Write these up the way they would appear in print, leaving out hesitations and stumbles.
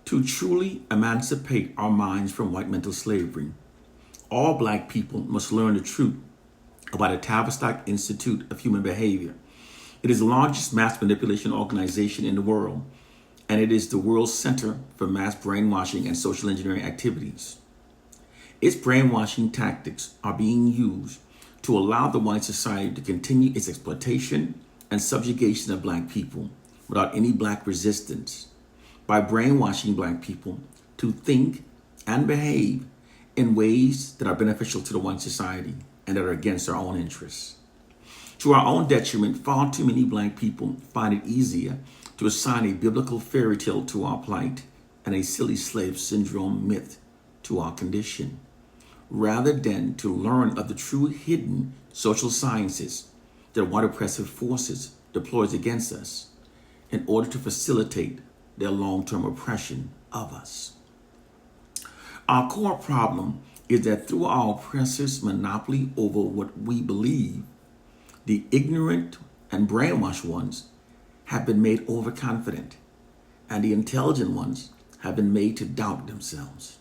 To truly emancipate our minds from white mental slavery, all black people must learn the truth about the Tavistock Institute of Human Behavior. It is the largest mass manipulation organization in the world, and it is the world's center for mass brainwashing and social engineering activities. Its brainwashing tactics are being used to allow the white society to continue its exploitation and subjugation of black people without any black resistance, by brainwashing black people to think and behave in ways that are beneficial to the white society and that are against our own interests. To our own detriment, far too many black people find it easier to assign a biblical fairy tale to our plight and a silly slave syndrome myth to our condition, rather than to learn of the true hidden social sciences that white oppressive forces deploys against us in order to facilitate their long-term oppression of us. Our core problem is that through our oppressors' monopoly over what we believe, the ignorant and brainwashed ones have been made overconfident, and the intelligent ones have been made to doubt themselves.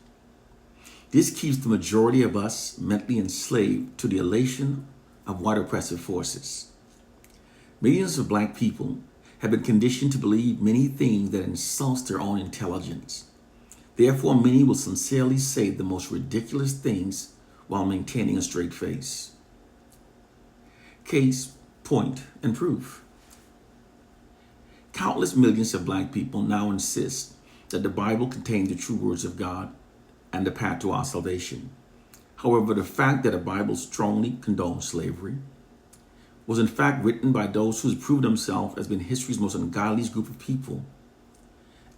This keeps the majority of us mentally enslaved to the elation of white oppressive forces. Millions of black people have been conditioned to believe many things that insults their own intelligence. Therefore, many will sincerely say the most ridiculous things while maintaining a straight face. Case, point, and proof. Countless millions of black people now insist that the Bible contains the true words of God and the path to our salvation. However, the fact that the Bible strongly condones slavery was in fact written by those who proved themselves as being history's most ungodly group of people,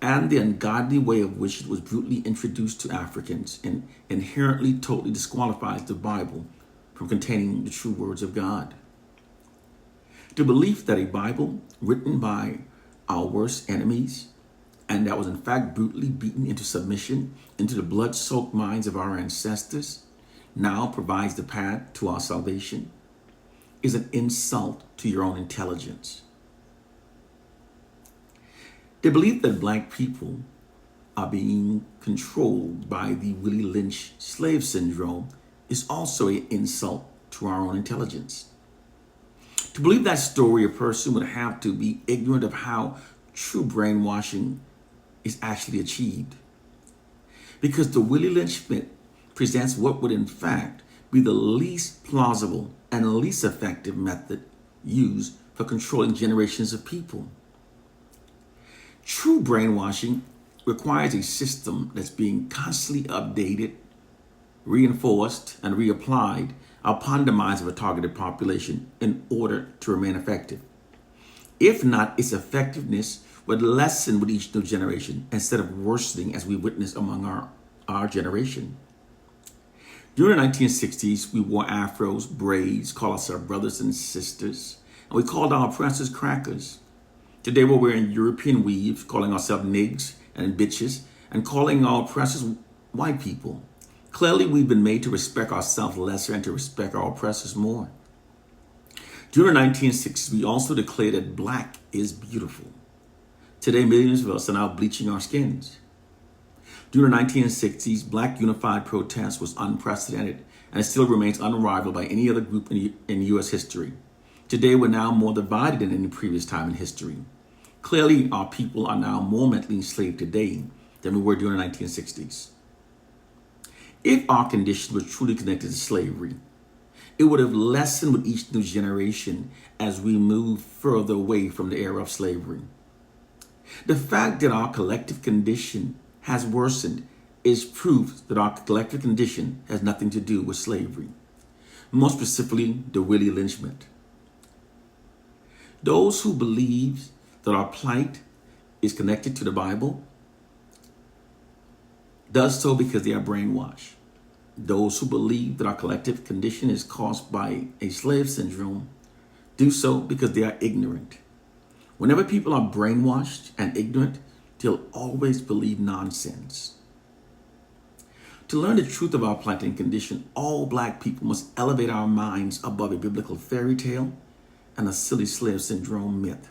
and the ungodly way of which it was brutally introduced to Africans and inherently totally disqualifies the Bible from containing the true words of God. The belief that a Bible written by our worst enemies and that was in fact brutally beaten into submission into the blood-soaked minds of our ancestors now provides the path to our salvation is an insult to your own intelligence. The belief that black people are being controlled by the Willie Lynch slave syndrome is also an insult to our own intelligence. To believe that story, a person would have to be ignorant of how true brainwashing is actually achieved. Because the Willie Lynch myth presents what would in fact be the least plausible and least effective method used for controlling generations of people. True brainwashing requires a system that's being constantly updated, reinforced, and reapplied upon the minds of a targeted population in order to remain effective. If not, its effectiveness would lessen with each new generation instead of worsening as we witness among our generation. During the 1960s, we wore afros, braids, called ourselves brothers and sisters, and we called our oppressors crackers. Today we're wearing European weaves, calling ourselves nigs and bitches, and calling our oppressors white people. Clearly, we've been made to respect ourselves lesser and to respect our oppressors more. During the 1960s, we also declared that black is beautiful. Today, millions of us are now bleaching our skins. During the 1960s, black unified protest was unprecedented and it still remains unrivaled by any other group in U.S. history. Today, we're now more divided than any previous time in history. Clearly, our people are now more mentally enslaved today than we were during the 1960s. If our condition was truly connected to slavery, it would have lessened with each new generation as we move further away from the era of slavery. The fact that our collective condition has worsened is proof that our collective condition has nothing to do with slavery, more specifically the Willie Lynch myth. Those who believe that our plight is connected to the Bible does so because they are brainwashed. Those who believe that our collective condition is caused by a slave syndrome do so because they are ignorant. Whenever people are brainwashed and ignorant, they'll always believe nonsense. To learn the truth of our plight and condition, all black people must elevate our minds above a biblical fairy tale and a silly slave syndrome myth,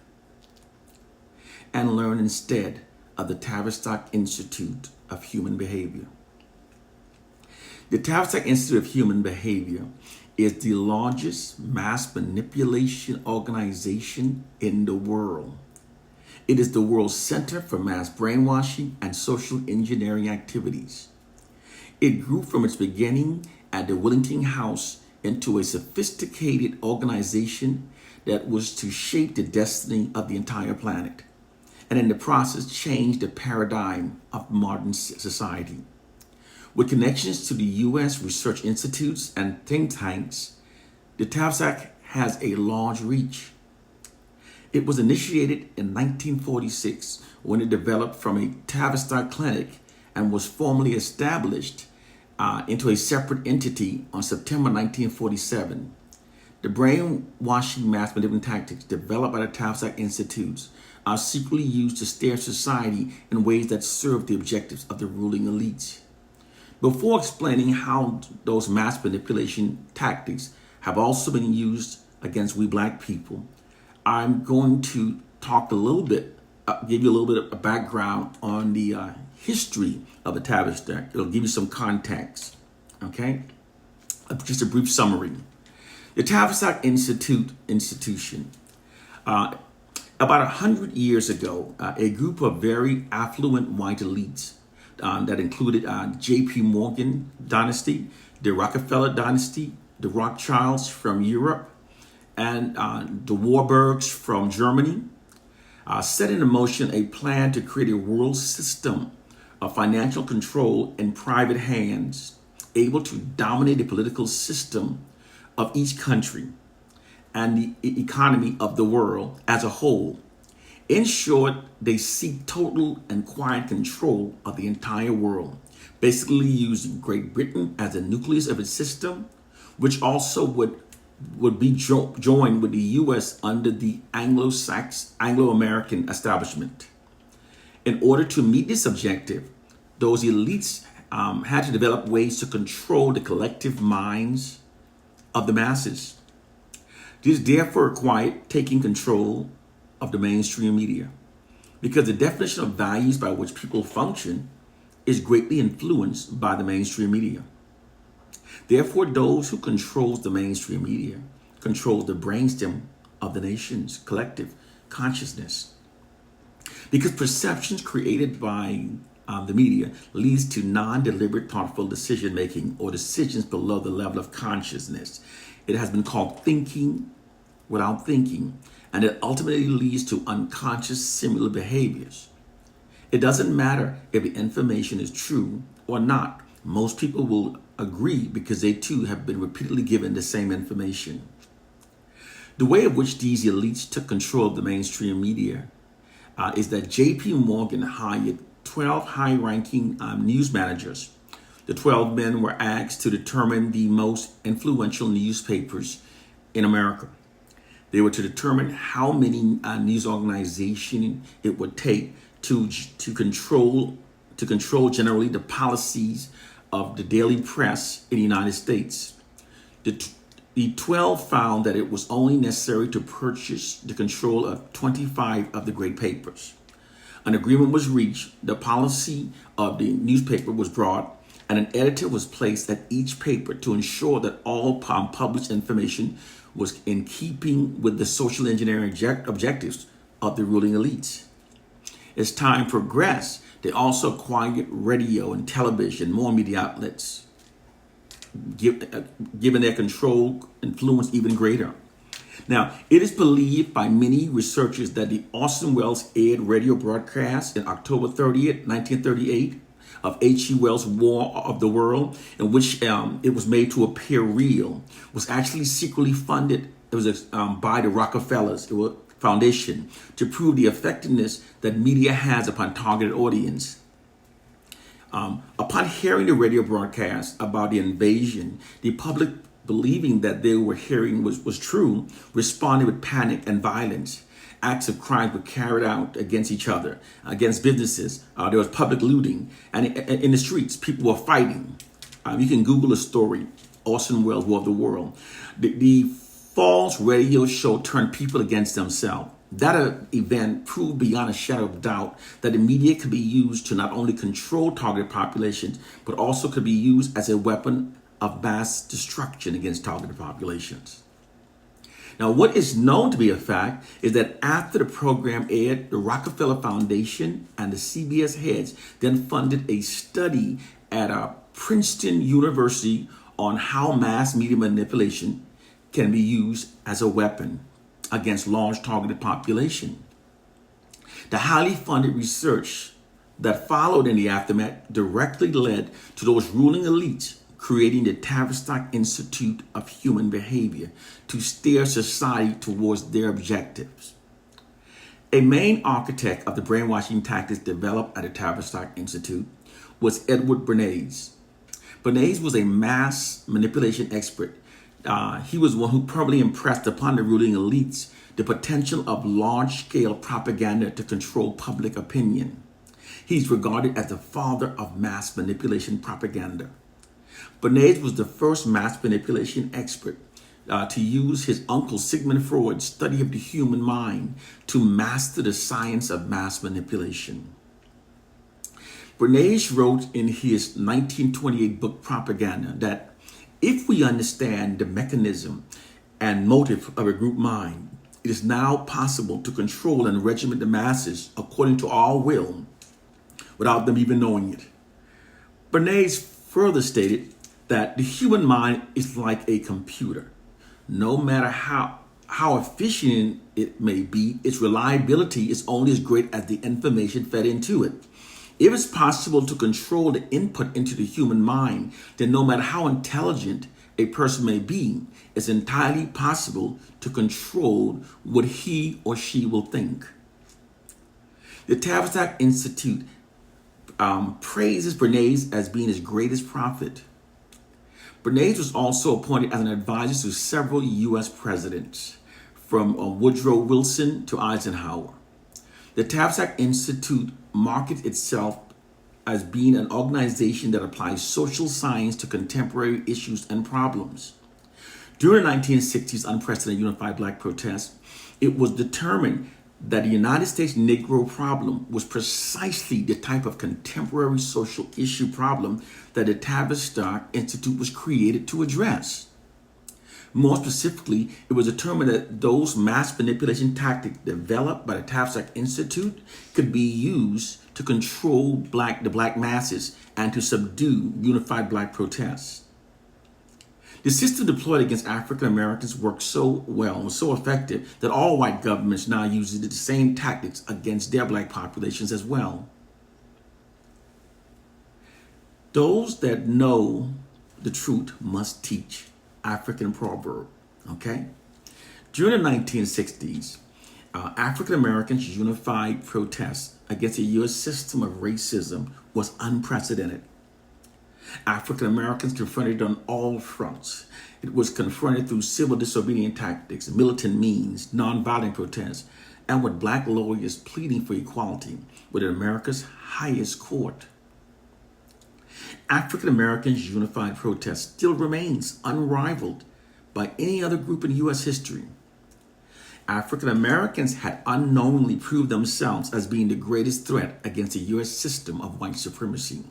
and learn instead of the Tavistock Institute of Human Behavior. The Tavistock Institute of Human Behavior is the largest mass manipulation organization in the world. It is the world's center for mass brainwashing and social engineering activities. It grew from its beginning at the Wellington House into a sophisticated organization that was to shape the destiny of the entire planet, and in the process change the paradigm of modern society. With connections to the U.S. research institutes and think tanks, the Tavistock has a large reach. It was initiated in 1946 when it developed from a Tavistock clinic and was formally established into a separate entity on September 1947. The brainwashing mass manipulating tactics developed by the Tavistock Institutes are secretly used to steer society in ways that serve the objectives of the ruling elites. Before explaining how those mass manipulation tactics have also been used against we black people, I'm going to talk a little bit, give you a little bit of background on the history of the Tavistock. It'll give you some context, okay? Just a brief summary. The Tavistock institution, about 100 years ago, a group of very affluent white elites that included J.P. Morgan dynasty, the Rockefeller dynasty, the Rothschilds from Europe, and the Warburgs from Germany, set in motion a plan to create a world system of financial control in private hands, able to dominate the political system of each country and the economy of the world as a whole. In short, they seek total and quiet control of the entire world, basically using Great Britain as the nucleus of its system, which also would be joined with the U.S. under the Anglo-American establishment. In order to meet this objective, those elites had to develop ways to control the collective minds of the masses. This therefore required taking control of the mainstream media, because the definition of values by which people function is greatly influenced by the mainstream media. Therefore, those who control the mainstream media control the brainstem of the nation's collective consciousness. Because perceptions created by the media leads to non-deliberate, thoughtful decision-making or decisions below the level of consciousness. It has been called thinking without thinking, and it ultimately leads to unconscious similar behaviors. It doesn't matter if the information is true or not. Most people will agree because they too have been repeatedly given the same information. The way in which these elites took control of the mainstream media is that J.P. Morgan hired 12 high-ranking news managers. The 12 men were asked to determine the most influential newspapers in America. They were to determine how many news organizations it would take to control generally the policies of the daily press in the United States. The 12 found that it was only necessary to purchase the control of 25 of the great papers. An agreement was reached, the policy of the newspaper was brought, and an editor was placed at each paper to ensure that all published information was in keeping with the social engineering objectives of the ruling elites. As time progressed, they also acquired radio and television, more media outlets, giving their control influence even greater. Now, it is believed by many researchers that the Orson Welles aired radio broadcast in October 30th, 1938, of H.G. Wells' War of the World, in which it was made to appear real, was actually secretly funded. It was by the Rockefellers Foundation to prove the effectiveness that media has upon targeted audience. Upon hearing the radio broadcast about the invasion, the public, believing that they were hearing was true, responded with panic and violence. Acts of crime were carried out against each other, against businesses. There was public looting, and in the streets, people were fighting. You can Google the story, Orson Welles' War of the World. The false radio show turned people against themselves. That event proved beyond a shadow of doubt that the media could be used to not only control targeted populations, but also could be used as a weapon of mass destruction against targeted populations. Now, what is known to be a fact is that after the program aired, the Rockefeller Foundation and the CBS heads then funded a study at Princeton University on how mass media manipulation can be used as a weapon against large targeted population. The highly funded research that followed in the aftermath directly led to those ruling elites creating the Tavistock Institute of Human Behavior to steer society towards their objectives. A main architect of the brainwashing tactics developed at the Tavistock Institute was Edward Bernays. Bernays was a mass manipulation expert. He was one who probably impressed upon the ruling elites the potential of large-scale propaganda to control public opinion. He's regarded as the father of mass manipulation propaganda. Bernays was the first mass manipulation expert to use his uncle Sigmund Freud's study of the human mind to master the science of mass manipulation. Bernays wrote in his 1928 book Propaganda that if we understand the mechanism and motive of a group mind, it is now possible to control and regiment the masses according to our will without them even knowing it. Bernays further stated that the human mind is like a computer. No matter how efficient it may be, its reliability is only as great as the information fed into it. If it's possible to control the input into the human mind, then no matter how intelligent a person may be, it's entirely possible to control what he or she will think. The Tavistock Institute praises Bernays as being his greatest prophet. Bernays was also appointed as an advisor to several U.S. presidents, from Woodrow Wilson to Eisenhower. The Tavistock Institute markets itself as being an organization that applies social science to contemporary issues and problems. During the 1960s unprecedented unified black protests, it was determined that the United States Negro problem was precisely the type of contemporary social issue problem that the Tavistock Institute was created to address. More specifically, it was determined that those mass manipulation tactics developed by the Tavistock Institute could be used to control the black masses and to subdue unified black protests. The system deployed against African Americans worked so well and was so effective that all white governments now use the same tactics against their black populations as well. Those that know the truth must teach. African proverb, okay? During the 1960s, African Americans' unified protest against the U.S. system of racism was unprecedented. African Americans confronted on all fronts. It was confronted through civil disobedient tactics, militant means, nonviolent protests, and with black lawyers pleading for equality with America's highest court. African Americans' unified protest still remains unrivaled by any other group in U.S. history. African Americans had unknowingly proved themselves as being the greatest threat against the U.S. system of white supremacy.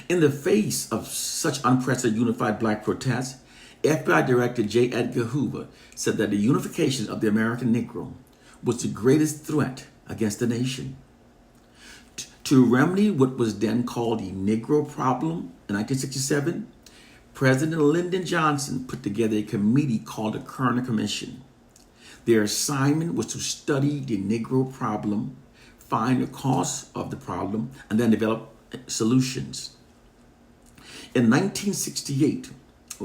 In the face of such unprecedented unified black protests, FBI Director J. Edgar Hoover said that the unification of the American Negro was the greatest threat against the nation. To remedy what was then called the Negro problem in 1967, President Lyndon Johnson put together a committee called the Kerner Commission. Their assignment was to study the Negro problem, find the cause of the problem, and then develop solutions. In 1968,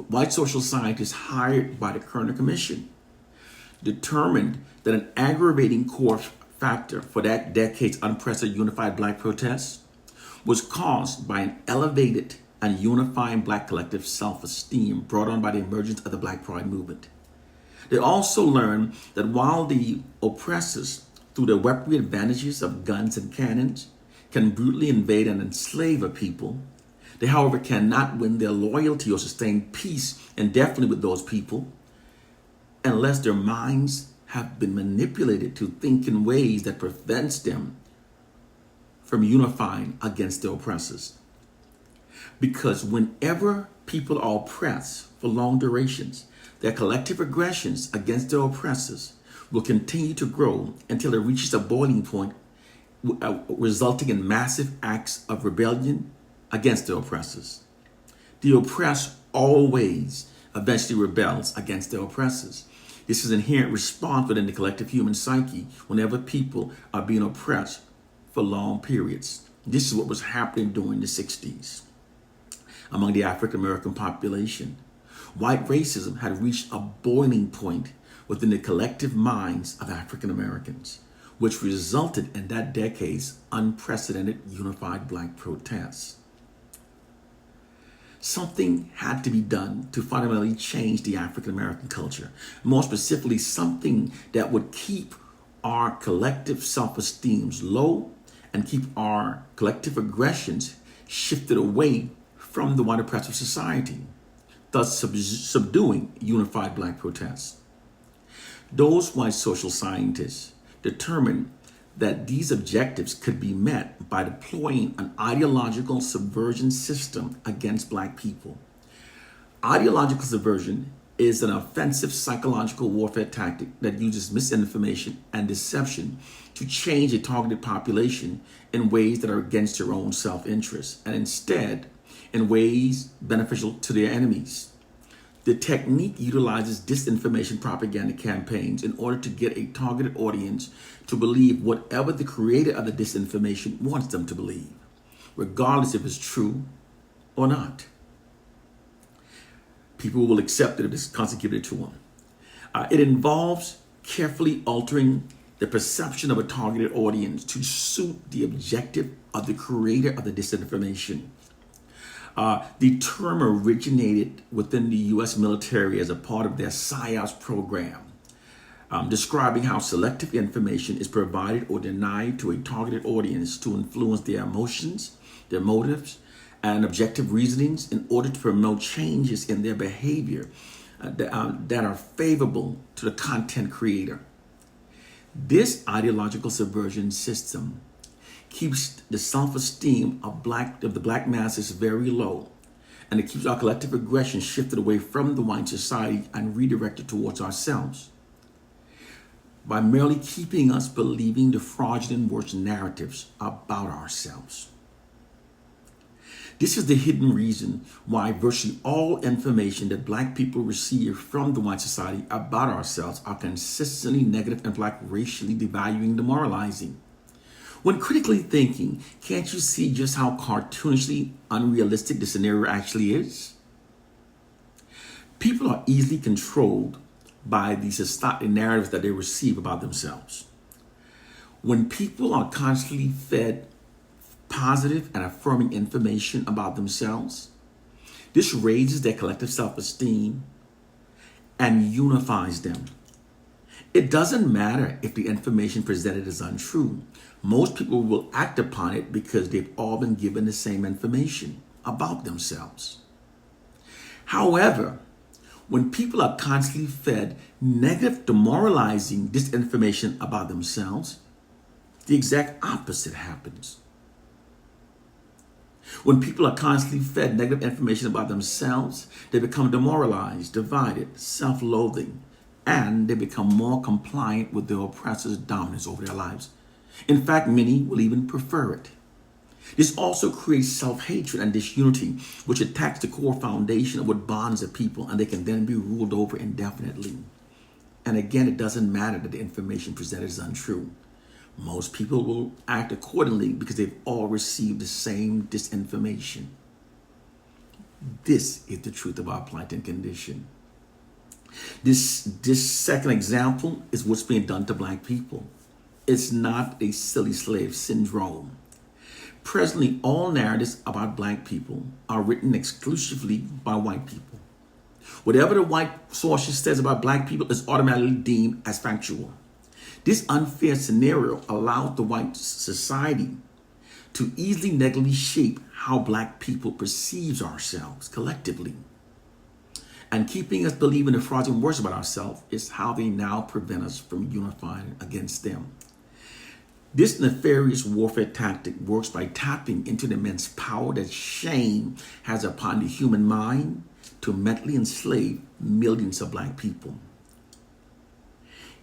white social scientists hired by the Kerner Commission determined that an aggravating core factor for that decade's unprecedented unified black protests was caused by an elevated and unifying black collective self-esteem brought on by the emergence of the Black Pride movement. They also learned that while the oppressors, through the weaponry advantages of guns and cannons, can brutally invade and enslave a people, they, however, cannot win their loyalty or sustain peace indefinitely with those people unless their minds have been manipulated to think in ways that prevents them from unifying against their oppressors. Because whenever people are oppressed for long durations, their collective aggressions against their oppressors will continue to grow until it reaches a boiling point, resulting in massive acts of rebellion against their oppressors. The oppressed always eventually rebels against their oppressors. This is an inherent response within the collective human psyche whenever people are being oppressed for long periods. This is what was happening during the 60s among the African American population. White racism had reached a boiling point within the collective minds of African Americans, which resulted in that decade's unprecedented unified black protests. Something had to be done to fundamentally change the African American culture. More specifically, something that would keep our collective self-esteems low and keep our collective aggressions shifted away from the white oppressive society, thus subduing unified black protests. Those white social scientists determined that these objectives could be met by deploying an ideological subversion system against black people. Ideological subversion is an offensive psychological warfare tactic that uses misinformation and deception to change a targeted population in ways that are against your own self-interest and instead in ways beneficial to their enemies. The technique utilizes disinformation propaganda campaigns in order to get a targeted audience to believe whatever the creator of the disinformation wants them to believe, regardless if it's true or not. People will accept it if it's constantly given to them. It involves carefully altering the perception of a targeted audience to suit the objective of the creator of the disinformation. The term originated within the U.S. military as a part of their PSYOPs program, describing how selective information is provided or denied to a targeted audience to influence their emotions, their motives, and objective reasonings in order to promote changes in their behavior that are favorable to the content creator. This ideological subversion system keeps the self-esteem of the black masses very low, and it keeps our collective aggression shifted away from the white society and redirected towards ourselves by merely keeping us believing the fraudulent worst narratives about ourselves. This is the hidden reason why virtually all information that black people receive from the white society about ourselves are consistently negative and black racially devaluing, demoralizing. When critically thinking, can't you see just how cartoonishly unrealistic the scenario actually is? People are easily controlled by the narratives that they receive about themselves. When people are constantly fed positive and affirming information about themselves, this raises their collective self-esteem and unifies them. It doesn't matter if the information presented is untrue. Most people will act upon it because they've all been given the same information about themselves. However, when people are constantly fed negative, demoralizing disinformation about themselves, the exact opposite happens. When people are constantly fed negative information about themselves, they become demoralized, divided, self-loathing, and they become more compliant with their oppressor's dominance over their lives. In fact, many will even prefer it. This also creates self-hatred and disunity, which attacks the core foundation of what bonds a people, and they can then be ruled over indefinitely. And again, it doesn't matter that the information presented is untrue. Most people will act accordingly because they've all received the same disinformation. This is the truth about Plantain condition. This second example is what's being done to black people. It's not a silly slave syndrome. Presently, all narratives about black people are written exclusively by white people. Whatever the white source says about black people is automatically deemed as factual. This unfair scenario allowed the white society to easily negatively shape how black people perceives ourselves collectively. and keeping us believing the fraudulent words about ourselves is how they now prevent us from unifying against them. This nefarious warfare tactic works by tapping into the immense power that shame has upon the human mind to mentally enslave millions of black people.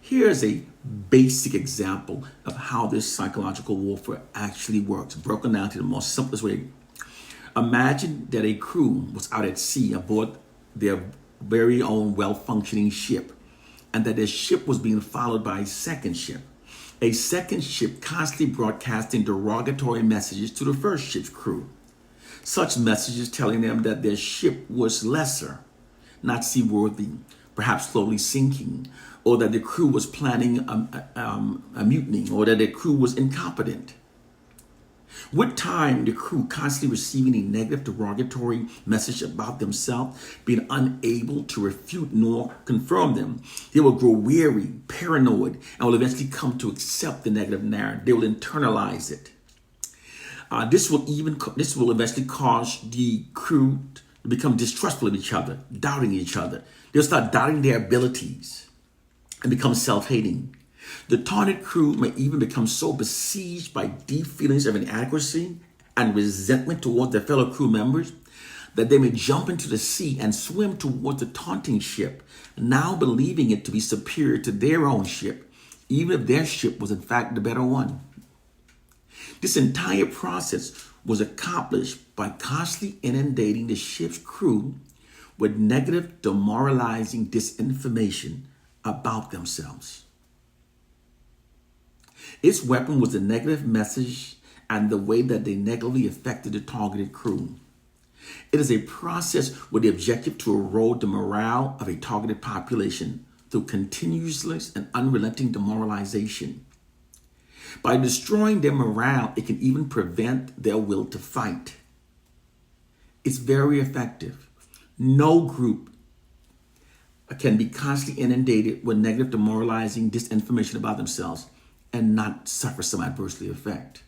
Here's a basic example of how this psychological warfare actually works, broken down to the most simplest way. Imagine that a crew was out at sea aboard their very own well-functioning ship, and that their ship was being followed by a second ship. A second ship constantly broadcasting derogatory messages to the first ship's crew. Such messages telling them that their ship was lesser, not seaworthy, perhaps slowly sinking, or that the crew was planning a mutiny, or that the crew was incompetent. With time, the crew constantly receiving a negative derogatory message about themselves, being unable to refute nor confirm them, they will grow weary, paranoid, and will eventually come to accept the negative narrative. They will internalize it. This will eventually cause the crew to become distrustful of each other, doubting each other. They'll start doubting their abilities and become self-hating. The taunted crew may even become so besieged by deep feelings of inadequacy and resentment towards their fellow crew members that they may jump into the sea and swim towards the taunting ship, now believing it to be superior to their own ship, even if their ship was in fact the better one. This entire process was accomplished by constantly inundating the ship's crew with negative, demoralizing disinformation about themselves. Its weapon was the negative message and the way that they negatively affected the targeted crew. It is a process with the objective to erode the morale of a targeted population through continuous and unrelenting demoralization. By destroying their morale, it can even prevent their will to fight. It's very effective. No group can be constantly inundated with negative, demoralizing disinformation about themselves and not suffer some adversely effect.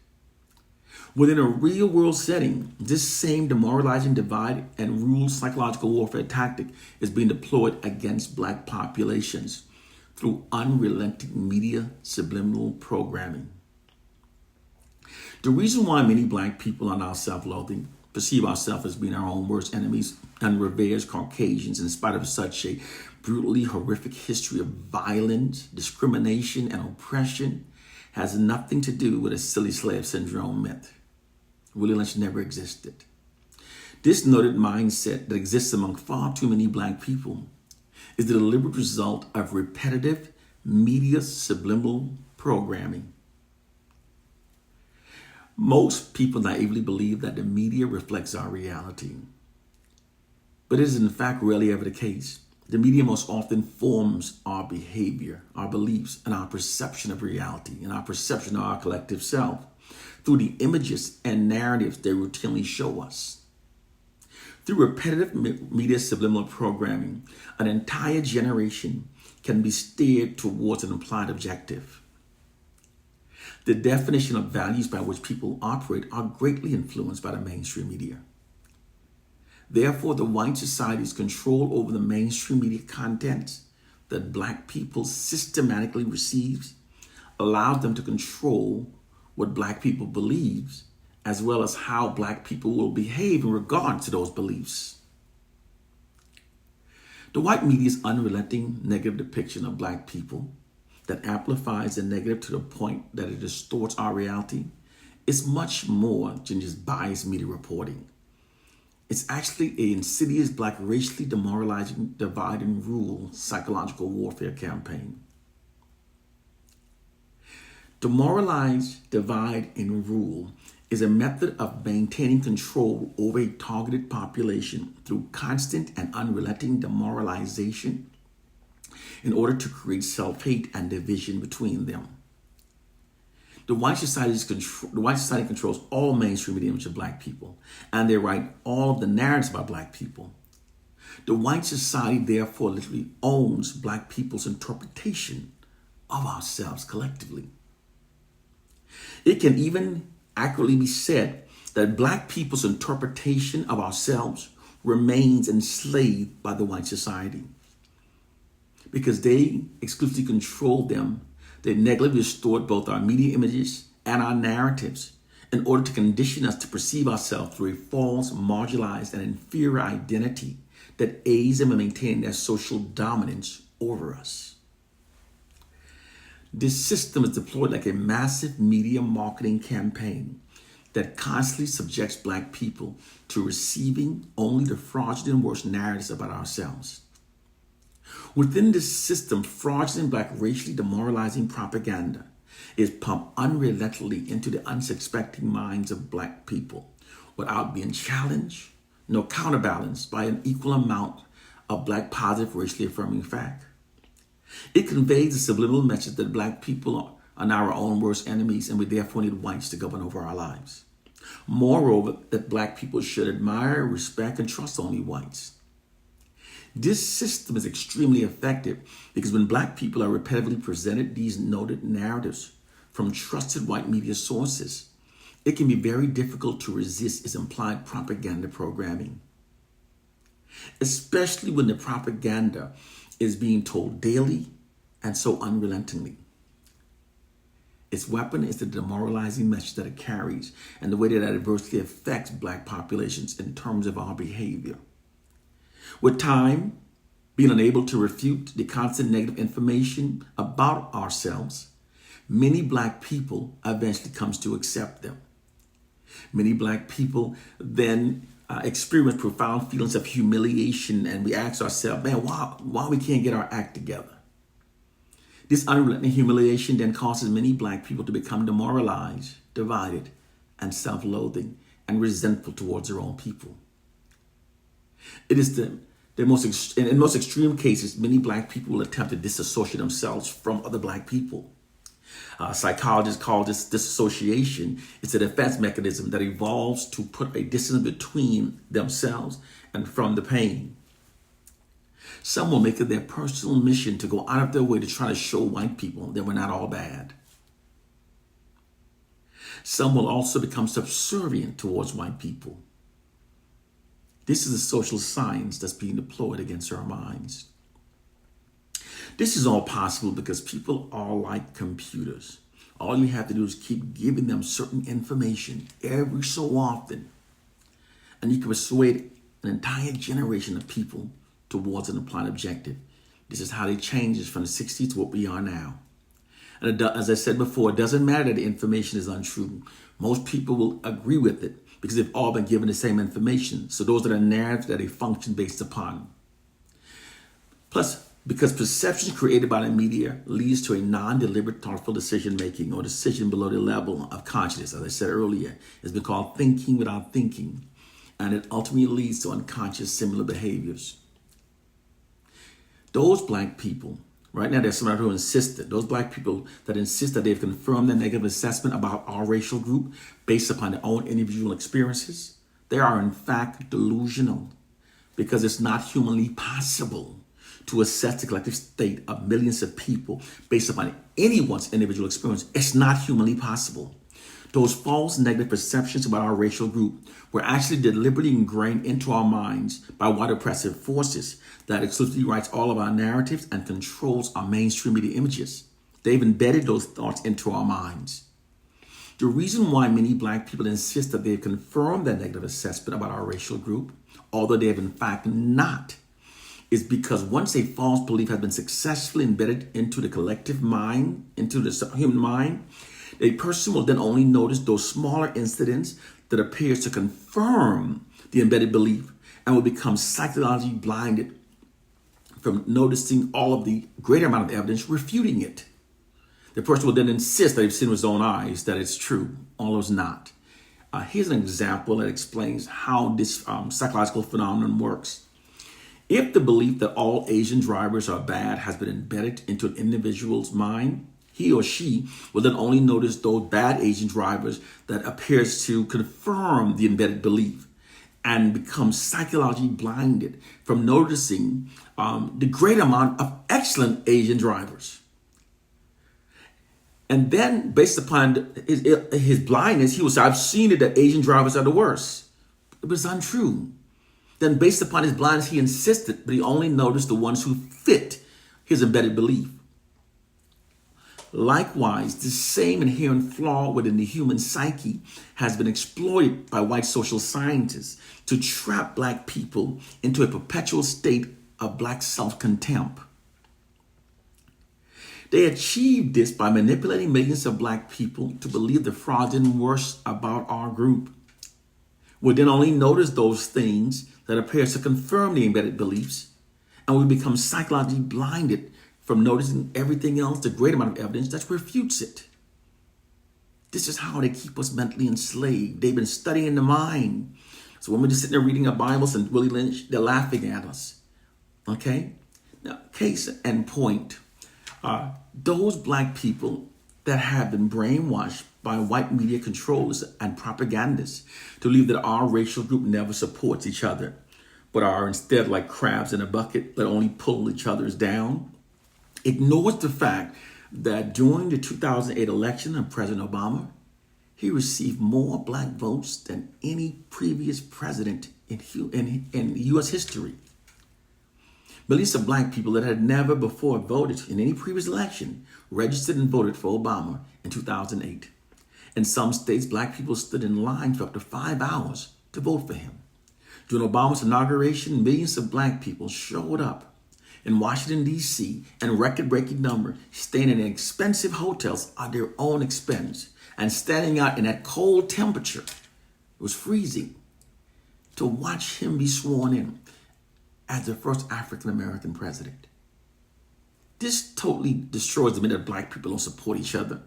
Within a real world setting, this same demoralizing divide and rule psychological warfare tactic is being deployed against black populations through unrelenting media subliminal programming. The reason why many black people are now self-loathing, perceive ourselves as being our own worst enemies, and revere as Caucasians in spite of such a brutally horrific history of violence, discrimination, and oppression has nothing to do with a silly slave syndrome myth. Willie Lynch never existed. This noted mindset that exists among far too many black people is the deliberate result of repetitive media subliminal programming. Most people naively believe that the media reflects our reality, but it is in fact rarely ever the case. The media most often forms our behavior, our beliefs, and our perception of reality, and our perception of our collective self through the images and narratives they routinely show us. Through repetitive media subliminal programming, an entire generation can be steered towards an implied objective. The definition of values by which people operate are greatly influenced by the mainstream media. Therefore, the white society's control over the mainstream media content that black people systematically receives allows them to control what black people believe, as well as how black people will behave in regard to those beliefs. The white media's unrelenting negative depiction of black people that amplifies the negative to the point that it distorts our reality is much more than just biased media reporting. It's actually an insidious black racially demoralizing divide and rule psychological warfare campaign. Demoralize, divide, and rule is a method of maintaining control over a targeted population through constant and unrelenting demoralization in order to create self-hate and division between them. The white society controls all mainstream media image of black people, and they write all of the narratives about black people. The white society therefore literally owns black people's interpretation of ourselves collectively. It can even accurately be said that black people's interpretation of ourselves remains enslaved by the white society. Because they exclusively control them, they negatively distort both our media images and our narratives in order to condition us to perceive ourselves through a false, marginalized, and inferior identity that aids them in maintaining their social dominance over us. This system is deployed like a massive media marketing campaign that constantly subjects Black people to receiving only the fraudulent and worst narratives about ourselves. Within this system, fraudulent Black racially demoralizing propaganda is pumped unrelentingly into the unsuspecting minds of Black people without being challenged nor counterbalanced by an equal amount of Black positive racially affirming fact. It conveys a subliminal message that Black people are now our own worst enemies and we therefore need whites to govern over our lives. Moreover, that Black people should admire, respect, and trust only whites. This system is extremely effective because when Black people are repetitively presented these noted narratives from trusted white media sources, it can be very difficult to resist its implied propaganda programming, especially when the propaganda is being told daily and so unrelentingly. Its weapon is the demoralizing message that it carries and the way that it adversely affects Black populations in terms of our behavior. With time, being unable to refute the constant negative information about ourselves, many Black people eventually comes to accept them. Many Black people then experience profound feelings of humiliation, and we ask ourselves, man, why we can't get our act together? This unrelenting humiliation then causes many Black people to become demoralized, divided, and self-loathing and resentful towards their own people. It is in most extreme cases, many Black people will attempt to disassociate themselves from other Black people. Psychologists call this disassociation. It's a defense mechanism that evolves to put a distance between themselves and from the pain. Some will make it their personal mission to go out of their way to try to show white people that we're not all bad. Some will also become subservient towards white people. This is a social science that's being deployed against our minds. This is all possible because people are like computers. All you have to do is keep giving them certain information every so often, and you can persuade an entire generation of people towards an applied objective. This is how they changed from the 60s to what we are now. And as I said before, it doesn't matter that the information is untrue. Most people will agree with it because they've all been given the same information. So those are the narratives that they function based upon. Plus, because perceptions created by the media leads to a non-deliberate, thoughtful decision-making or decision below the level of consciousness, as I said earlier, it's been called thinking without thinking. And it ultimately leads to unconscious similar behaviors. Those Black people, right now there's somebody who insisted, those Black people that insist that they've confirmed their negative assessment about our racial group based upon their own individual experiences, they are in fact delusional because it's not humanly possible to assess the collective state of millions of people based upon anyone's individual experience. It's not humanly possible. Those false negative perceptions about our racial group were actually deliberately ingrained into our minds by white oppressive forces that exclusively writes all of our narratives and controls our mainstream media images. They've embedded those thoughts into our minds. The reason why many Black people insist that they've confirmed their negative assessment about our racial group, although they have in fact not, is because once a false belief has been successfully embedded into the collective mind, into the human mind, a person will then only notice those smaller incidents that appears to confirm the embedded belief and will become psychologically blinded from noticing all of the greater amount of evidence refuting it. The person will then insist that he's seen with his own eyes that it's true, although it's not. Here's an example that explains how this psychological phenomenon works. If the belief that all Asian drivers are bad has been embedded into an individual's mind, he or she will then only notice those bad Asian drivers that appears to confirm the embedded belief and become psychologically blinded from noticing the great amount of excellent Asian drivers. And then based upon his blindness, he will say, I've seen it that Asian drivers are the worst. It was untrue. Then, based upon his blindness, he insisted, but he only noticed the ones who fit his embedded belief. Likewise, the same inherent flaw within the human psyche has been exploited by white social scientists to trap black people into a perpetual state of black self-contempt. They achieved this by manipulating millions of black people to believe the fraudulent worst about our group. We then only notice those things that appear to confirm the embedded beliefs, and we become psychologically blinded from noticing everything else, the great amount of evidence that refutes it. This is how they keep us mentally enslaved. They've been studying the mind. So when we're just sitting there reading our Bibles and Willie Lynch, they're laughing at us. Okay? Now, case in point, those black people that have been brainwashed by white media controllers and propagandists to believe that our racial group never supports each other, but are instead like crabs in a bucket that only pull each other's down, ignores the fact that during the 2008 election of President Obama, he received more black votes than any previous president in U.S. history. Millions of black people that had never before voted in any previous election registered and voted for Obama in 2008. In some states, black people stood in line for up to 5 hours to vote for him. During Obama's inauguration, millions of black people showed up in Washington, D.C., in record-breaking number, staying in expensive hotels at their own expense and standing out in that cold temperature. It was freezing to watch him be sworn in as the first African-American president. This totally destroys the myth that black people don't support each other.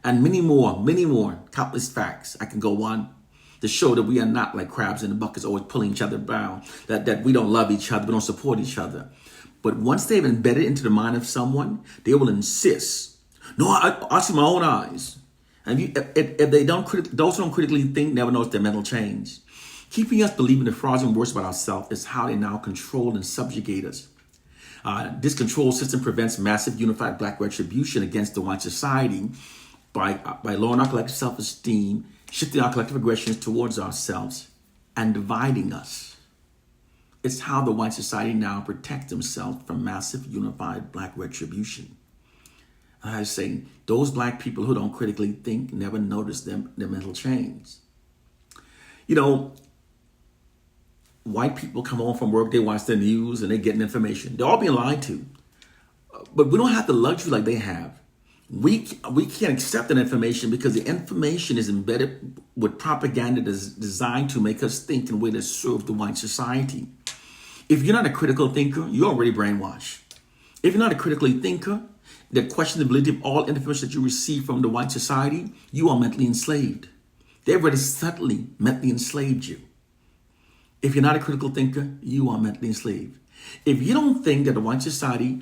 And many more, countless facts. I can go on to show that we are not like crabs in the buckets, always pulling each other down, that we don't love each other, we don't support each other. But once they've embedded into the mind of someone, they will insist, no, I see my own eyes. And if they don't, those who don't critically think never notice their mental change. Keeping us believing the fraudulent words about ourselves is how they now control and subjugate us. This control system prevents massive unified black retribution against the white society by lowering our collective self-esteem, shifting our collective aggressions towards ourselves, and dividing us. It's how the white society now protects themselves from massive unified black retribution. And I was saying, those black people who don't critically think never notice their mental change. You know, white people come home from work, they watch the news, and they're getting information. They're all being lied to. But we don't have the luxury like they have. We can't accept that information because the information is embedded with propaganda that's designed to make us think in a way that serves the white society. If you're not a critical thinker, you're already brainwashed. If you're not a critically thinker that questions the validity of all information that you receive from the white society, you are mentally enslaved. They've already subtly mentally enslaved you. If you're not a critical thinker, you are mentally enslaved. If you don't think that the white society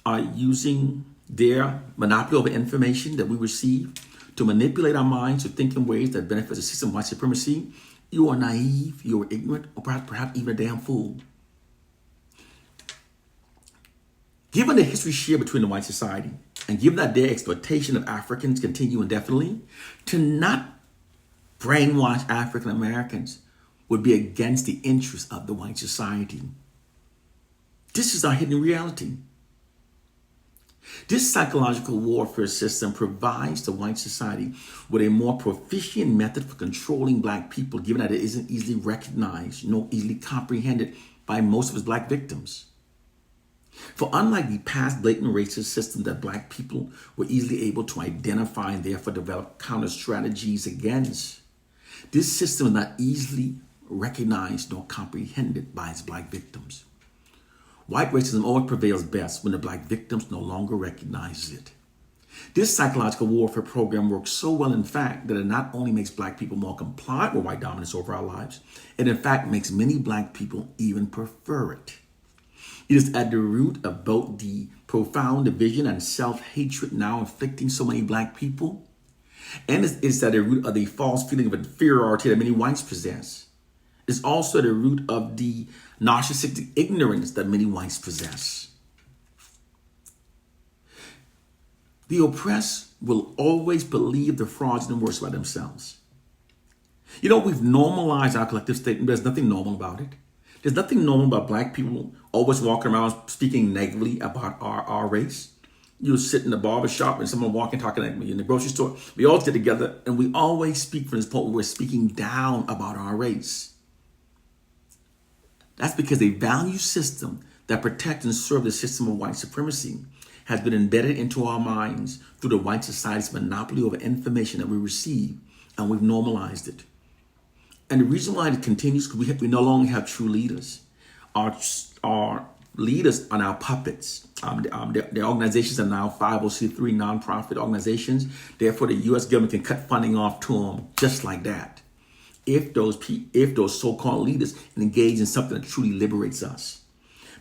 are using their monopoly over information that we receive to manipulate our minds to think in ways that benefit the system of white supremacy, you are naive, you are ignorant, or perhaps even a damn fool. Given the history shared between the white society, and given that their exploitation of Africans continue indefinitely, to not brainwash African Americans would be against the interests of the white society. This is our hidden reality. This psychological warfare system provides the white society with a more proficient method for controlling black people, given that it isn't easily recognized nor easily comprehended by most of its black victims. For unlike the past blatant racist system that black people were easily able to identify and therefore develop counter strategies against, this system is not easily recognized nor comprehended by its black victims. White racism always prevails best when the black victims no longer recognize it. This psychological warfare program works so well, in fact, that it not only makes black people more compliant with white dominance over our lives, it in fact makes many black people even prefer it. It is at the root of both the profound division and self-hatred now inflicting so many black people, and it's at the root of the false feeling of inferiority that many whites possess. It's also at the root of the narcissistic ignorance that many whites possess. The oppressed will always believe the fraudulent words about themselves. We've normalized our collective statement. There's nothing normal about it. There's nothing normal about black people always walking around speaking negatively about our race. You sit in the barber shop and someone walking, talking at me in the grocery store. We all get together and we always speak from this point where we're speaking down about our race. That's because a value system that protects and serves the system of white supremacy has been embedded into our minds through the white society's monopoly over information that we receive, and we've normalized it. And the reason why it continues is because we no longer have true leaders. Our leaders are now puppets. Their organizations are now 501c3 nonprofit organizations. Therefore, the U.S. government can cut funding off to them just like that. If those so-called leaders engage in something that truly liberates us.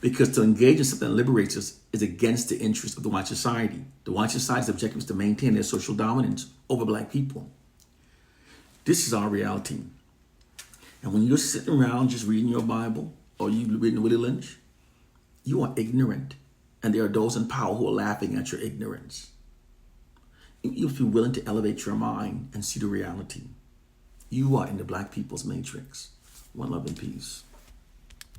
Because to engage in something that liberates us is against the interests of the white society. The white society's objective is to maintain their social dominance over black people. This is our reality. And when you're sitting around just reading your Bible or you reading Willie Lynch, you are ignorant. And there are those in power who are laughing at your ignorance. You have to be willing to elevate your mind and see the reality. You are in the black people's matrix. One love and peace.